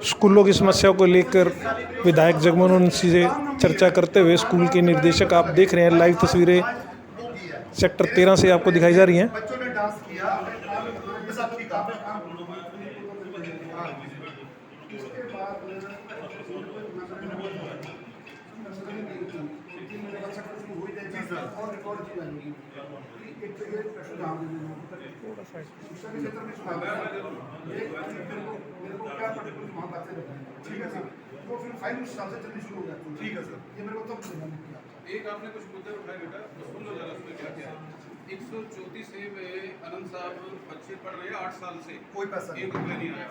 स्कूलों की समस्याओं को लेकर विधायक जगमोहन सिंह से चर्चा करते हुए स्कूल के निर्देशक, आप देख रहे हैं लाइव तस्वीरें सेक्टर 13 से आपको दिखाई जा रही हैं। बच्चों ने डांस किया, बैसाखी का। उसके बाद और रिकॉर्ड की जाएगी एक जगह काम थोड़ा सा शिक्षा के क्षेत्र में सुधार मेरे को क्या पर्टिकुलर वहाँ बातें बताएं। ठीक है सर, वो फिर फाइल उस हिसाब से चलनी शुरू हो जाती है। ठीक है सर, ये मेरे को तब समझना किया। एक आपने कुछ मुद्दे उठाए बेटा, तो सुन लो जरा उसमें क्या क्या है। 134 ए में आनंद साहब बच्चे पढ़ रहे हैं 8 साल से, कोई पैसा ₹1 नहीं आया।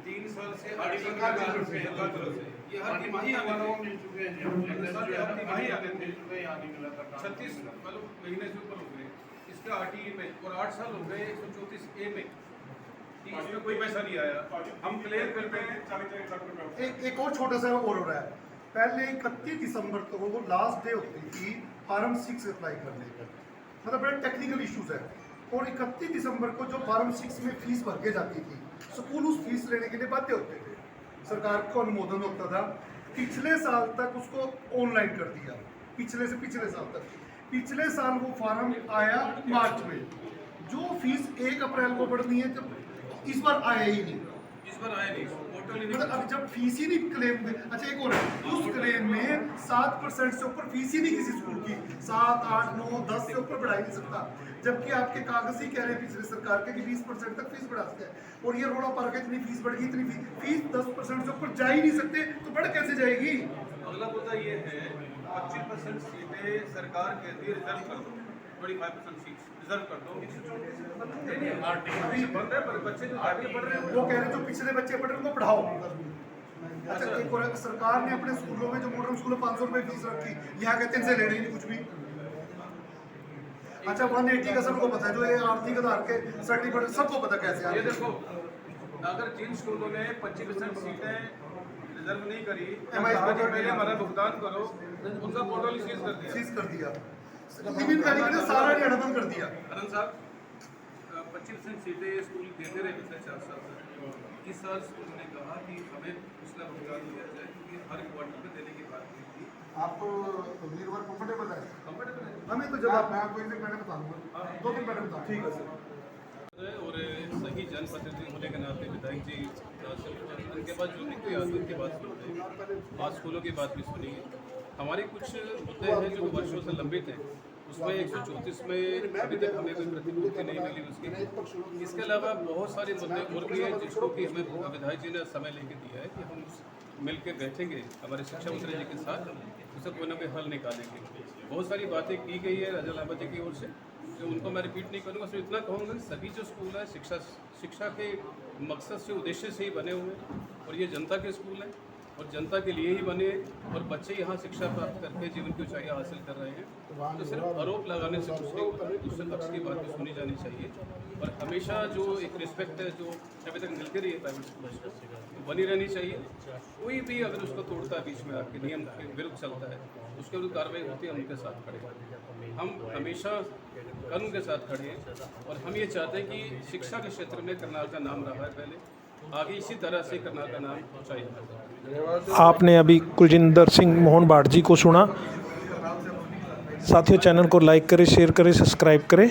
3 साल से सरकार तरफ से ये हर तिमाही आने थे, हर तिमाही आने थे। 36 मतलब महीने से ऊपर हो गए इसका आरटीई में, और 8 साल हो गए 134 ए में, इसमें कोई पैसा नहीं आया। हम क्लियर करते हैं 40 लाख रुपए। एक और छोटा सा और हो रहा है। पहले 31 दिसंबर को वो लास्ट डे होती थी फार्म 6 अप्लाई करने का, मतलब बड़े टेक्निकल इश्यूज है। और 31 दिसंबर को जो फार्म 6 में फीस भर के जाती थी, स्कूल उस फीस लेने के लिए बाध्य होते थे, सरकार को अनुमोदन होता था। पिछले साल तक उसको ऑनलाइन कर दिया, पिछले से पिछले साल तक। पिछले साल वो फार्म आया मार्च में, जो फीस 1 अप्रैल को बढ़नी है, जब इस बार आया ही नहीं। इस बार आया नहीं, पोर्टल ही मतलब अब जब फीस ही नहीं क्लेम में, अच्छा एक और है, उस क्लेम में 7% से ऊपर फीस ही नहीं किसी स्कूल की, 7, 8, 9, 10 से ऊपर बढ़ा ही नहीं सकता। जबकि आपके कागज ही कह रहे हैं पिछले सरकार के कि 20% तक फीस बढ़ा सकते हैं, और ये रोड़ा पर के इतनी फीस बढ़ गई, इतनी फीस 10% से ऊपर जा ही नहीं सकते, तो बढ़ कैसे जाएगी? अगला मुद्दा ये है 25% सीटें सरकार कहती है रिजर्व कर दो, 25% सीट रिजर्व कर दो। अभी बंद है पर बच्चे जो आगे बढ़ रहे हैं वो कह रहे हैं जो पिछले बच्चे पढ़ रहे हैं उनको पढ़ाओ। अच्छा एक और सरकार ने अपने स्कूलों में जो मॉडर्न स्कूल में 500 रुपए फीस रखी, यहाँ कहते हैं इनसे लेने ही नहीं कुछ भी। अच्छा 180 का सबको पता है, जो ये आर्थिक आधार के सर्टिफिकेट सबको पता कैसे ये देखो, अगर जिन स्कूलों ने 25% सीटें रिजर्व नहीं करी, पहले हमारा भुगतान करो, उनका पोर्टल सीज कर दिया। सारा बंद कर दिया। आनंद साहब 25% सीटें स्कूल देते रहे पिछले 4 साल से। इस साल स्कूल ने कहा कि हमें उसका भुगतान दिया जाए, क्योंकि हर क्वार्टर में देने की बात हुई थी। आप वीरवार कंफर्टेबल है? कंफर्टेबल है हमें तो जब मैं आपको एक दिन पहले बता दूंगा, 2 दिन पहले बता। ठीक है सर। और सही जनप्रतिनिधि होने के नाते विधायक जी उनके बाद जो भी कोई आगे उनकी बात सुनते हैं, आज स्कूलों की बात भी सुनी है। हमारे कुछ मुद्दे हैं जो वर्षों से लंबित हैं, उसमें 134 में अभी तक हमें कोई प्रतिपूर्ति नहीं मिली उसकी। इसके अलावा बहुत सारे मुद्दे और भी हैं जिसको कि हमें विधायक जी ने समय लेके दिया है कि हम मिल के बैठेंगे हमारे शिक्षा मंत्री जी के साथ, उसे कोई ना कोई हल निकालेंगे। बहुत सारी बातें की गई है राजा लांबा जी की ओर से, जो उनको मैं रिपीट नहीं करूँगा। सिर्फ इतना कहूँगा सभी जो स्कूल है शिक्षा के मकसद से, उद्देश्य से ही बने हुए हैं, और ये जनता के स्कूल हैं और जनता के लिए ही बने, और बच्चे यहाँ शिक्षा प्राप्त करके जीवन की ऊंचाइयाँ हासिल कर रहे हैं। तो सिर्फ आरोप लगाने से कुछ नहीं होता है, दूसरे पक्ष की बात भी सुनी जानी चाहिए। और हमेशा जो एक रिस्पेक्ट है जो अभी तक मिलती रही है प्राइवेट स्कूल को, बनी रहनी चाहिए। कोई भी अगर उसको तोड़ता है, बीच में आके नियम के विरुद्ध चलता है, उसके विरुद्ध कार्रवाई होती है, हम उनके साथ खड़े हैं। हम हमेशा कानून के साथ खड़े हैं, और हम ये चाहते हैं कि शिक्षा के क्षेत्र में करनाल का नाम रहा है पहले, आगे इसी तरह से करनाल का नाम चाहिए। आपने अभी कुलजिंदर सिंह मोहन भाट जी को सुना। साथियों, चैनल को लाइक करें, शेयर करें, सब्सक्राइब करें।